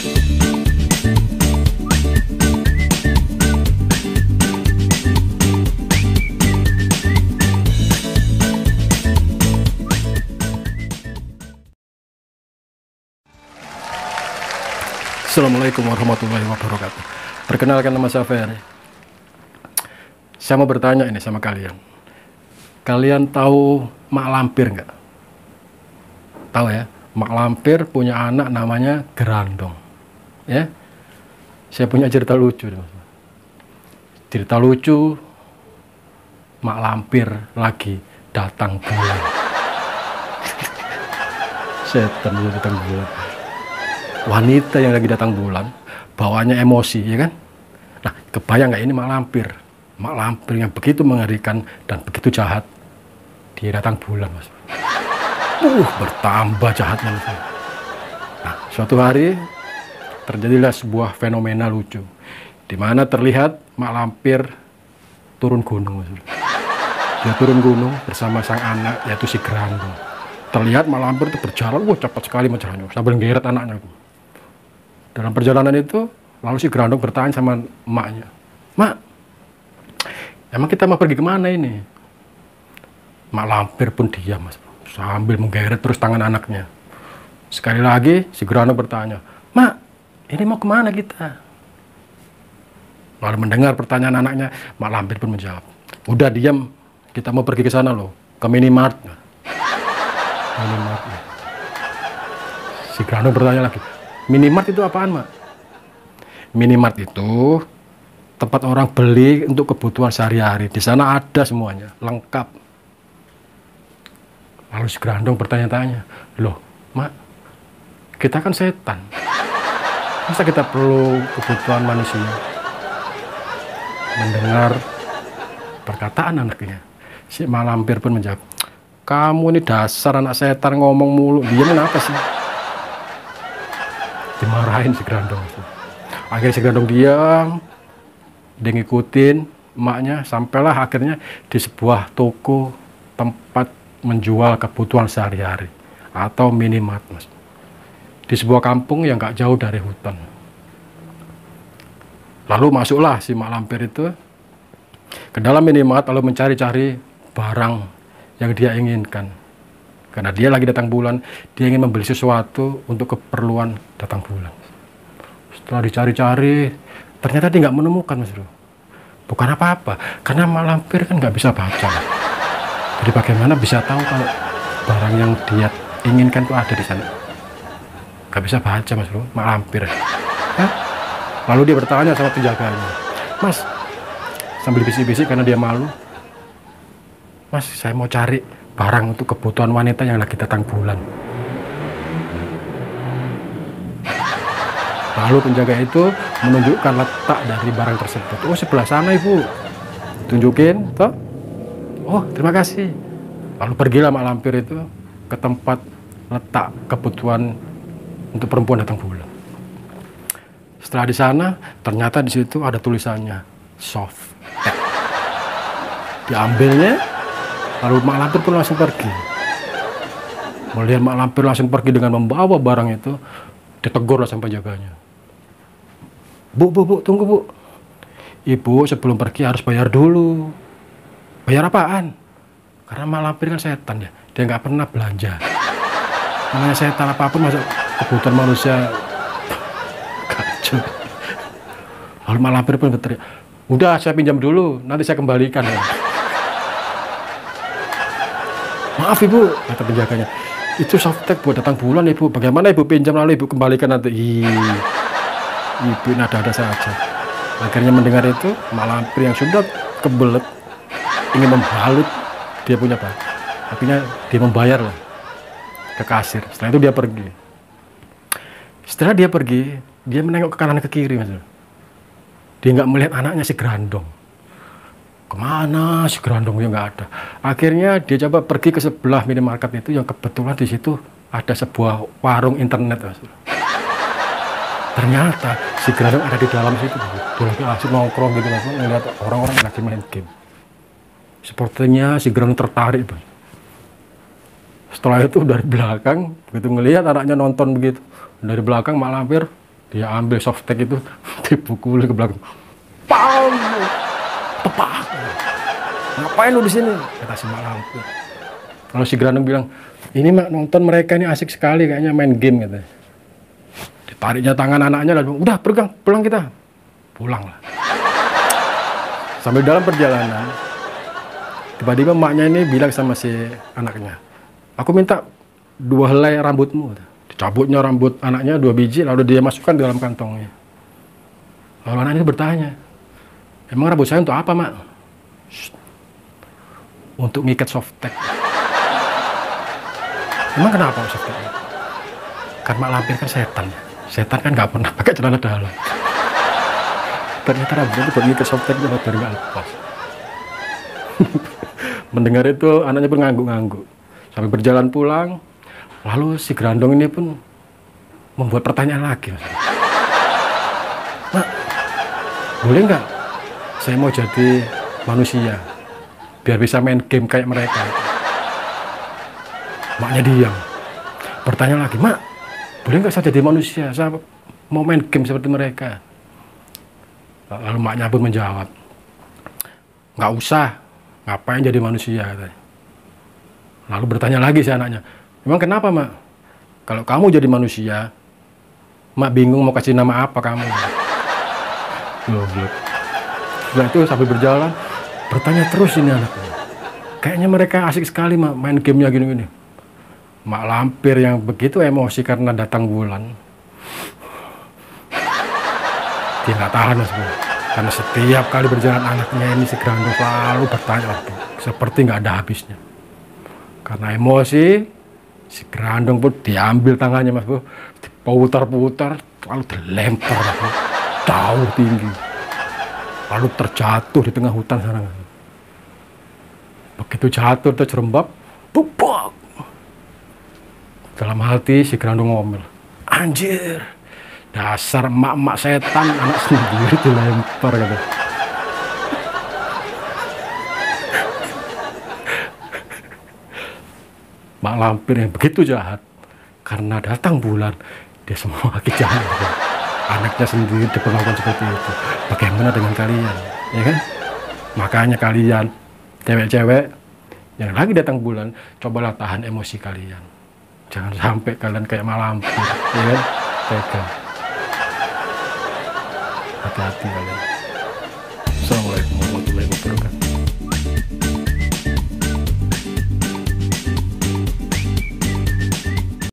Assalamualaikum warahmatullahi wabarakatuh. Perkenalkan, nama saya Ferry. Saya mau bertanya ini sama kalian. Kalian tahu mak lampir nggak? Tahu ya? Mak lampir punya anak namanya Gerandong. Ya? Saya punya cerita lucu. Cerita lucu, mak lampir lagi datang bulan. Setan datang bulan. Wanita yang lagi datang bulan, bawaannya emosi, ya kan? Nah, kebayang nggak ini mak lampir? Mak lampir yang begitu mengerikan dan begitu jahat, dia datang bulan, mas. Bertambah jahat manusia. Nah, suatu hari terjadilah sebuah fenomena lucu, di mana terlihat mak lampir turun gunung, mas. Dia turun gunung bersama sang anak, yaitu si Gerandong. Terlihat mak lampir itu berjalan, cepat sekali menjalannya, sambil ngeret anaknya. Dalam perjalanan itu, lalu si Gerandong bertanya sama emaknya, "Mak, emang kita mau pergi kemana ini?" Mak lampir pun diam, mas, sambil menggeret terus tangan anaknya. Sekali lagi, si Gerandong bertanya, "Mak, ini mau kemana kita?" Lalu mendengar pertanyaan anaknya, mak lampir pun menjawab, "Udah diam, kita mau pergi ke sana loh, ke minimart." Minimart. Si Gerandong bertanya lagi, "Minimart itu apaan, mak?" Minimart itu tempat orang beli untuk kebutuhan sehari-hari. Di sana ada semuanya, lengkap. Lalu si Gerandong bertanya-tanya, "Loh, mak, kita kan setan. Masa kita perlu kebutuhan manusia?" Mendengar perkataan anaknya, si mak lampir pun menjawab, "Kamu ini dasar anak setan, ngomong mulu. Dia kenapa sih?" Dimarahin si Gerandong. Akhirnya si Gerandong diam, dia ngikutin emaknya, sampailah akhirnya di sebuah toko tempat menjual kebutuhan sehari-hari atau minimart, mas. Di sebuah kampung yang gak jauh dari hutan. Lalu masuklah si mak lampir itu ke dalam minimart, lalu mencari-cari barang yang dia inginkan. Karena dia lagi datang bulan, dia ingin membeli sesuatu untuk keperluan datang bulan. Setelah dicari-cari, ternyata dia nggak menemukan, mas bro. Bukan apa-apa, karena mak lampir kan nggak bisa baca. Jadi bagaimana bisa tahu kalau barang yang dia inginkan itu ada di sana? Nggak bisa baca, mas bro, mak lampir. Hah? Lalu dia bertanya sama penjaganya, "Mas," sambil bisik-bisik karena dia malu, "Mas, saya mau cari barang untuk kebutuhan wanita yang lagi datang bulan." Lalu penjaga itu menunjukkan letak dari barang tersebut. "Oh, sebelah sana, ibu." Tunjukin, toh? "Oh, terima kasih." Lalu pergilah mak lampir itu ke tempat letak kebutuhan untuk perempuan datang bulan. Setelah di sana, ternyata di situ ada tulisannya soft. Diambilnya, lalu mak lampir pun langsung pergi. Melihat mak lampir langsung pergi dengan membawa barang itu, ditegurlah sampai jaganya. Bu, tunggu, Bu. Ibu sebelum pergi harus bayar dulu." "Bayar apaan?" "Karena mak lampir kan setan ya, dia nggak pernah belanja. Namanya setan apapun masuk kebutuhan manusia." Kacau. Lalu mak lampir pun berteriak, "Udah, saya pinjam dulu, nanti saya kembalikan ya." "Maaf ibu," kata penjaganya, "itu softtek buat datang bulan ibu. Bagaimana ibu pinjam lalu ibu kembalikan nanti?" Ibu nada-nada saja. Akhirnya mendengar itu, mak lampir yang sudah kebelet ingin membalut dia punya barang. Akhirnya dia membayar lah ke kasir. Setelah itu dia pergi. Setelah dia pergi, dia menengok ke kanan ke kiri, mas. Dia nggak melihat anaknya si Gerandong. Kemana si Gerandongnya nggak ada. Akhirnya dia coba pergi ke sebelah minimarket itu yang kebetulan di situ ada sebuah warung internet, mas. Ternyata si Gerandong ada di dalam situ. Dia lagi asik nongkrong gitu, mas, ngeliat orang-orang yang lagi main game. Sepertinya si Gerandong tertarik, mas. Setelah itu dari belakang, begitu ngelihat anaknya nonton begitu, dari belakang mak lampir Dia ambil softtek itu, dipukuli ke belakang. Pam! Tepak! Ngapain lu di sini? Kata si Mak Lampir. Kalau si Grandong bilang, ini Mak, nonton mereka ini asik sekali kayaknya main game katanya. Ditariknya tangan anaknya lalu, udah pulang kita. Pulang lah. Sambil dalam perjalanan, tiba-tiba maknya ini bilang sama si anaknya, aku minta 2 helai rambutmu. Dicabutnya rambut anaknya 2 biji, lalu dia masukkan di dalam kantongnya. Lalu anaknya bertanya, emang rambut saya untuk apa, Mak? Shh. Untuk ngikat softtek. Emang kenapa softtek? Kan Mak Lampir kan setan. Setan kan nggak pernah pakai celana dalam. Ternyata rambutnya itu buat ngikat softteknya biar nggak lepas. Mendengar itu anaknya pun ngangguk-ngangguk. Sampai berjalan pulang, lalu si Grandong ini pun membuat pertanyaan lagi. Mak, boleh nggak saya mau jadi manusia biar bisa main game kayak mereka? Maknya diam. Bertanya lagi, Mak, boleh nggak saya jadi manusia? Saya mau main game seperti mereka. Lalu maknya pun menjawab, nggak usah, ngapain jadi manusia? Katanya. Lalu bertanya lagi si anaknya, emang kenapa, Mak? Kalau kamu jadi manusia, Mak bingung mau kasih nama apa kamu. Goblok. Setelah itu sampai berjalan, bertanya terus ini anaknya. Kayaknya mereka asik sekali, Mak, main gamenya gini-gini. Mak Lampir yang begitu emosi karena datang bulan, dia nggak tahan, Mas Bro. Karena setiap kali berjalan anaknya ini si Grandong selalu bertanya, seperti nggak ada habisnya. Karena emosi, si Grandong pun diambil tangannya, Mas Bro, diputar-putar, lalu dilempar jauh tinggi, lalu terjatuh di tengah hutan sana. Begitu jatuh terjerembab, bubak. Dalam hati si Grandong ngomel, anjir, dasar emak-emak setan, anak sendiri dilempar, kata. Mak Lampir yang begitu jahat, karena datang bulan, dia semua jahat. Anaknya sendiri diperlakukan seperti itu. Bagaimana dengan kalian? Ya kan? Makanya kalian, cewek-cewek yang lagi datang bulan, cobalah tahan emosi kalian. Jangan sampai kalian kayak Mak Lampir, ya kan? Tega. Hati-hati kalian. Assalamualaikum warahmatullahi wabarakatuh.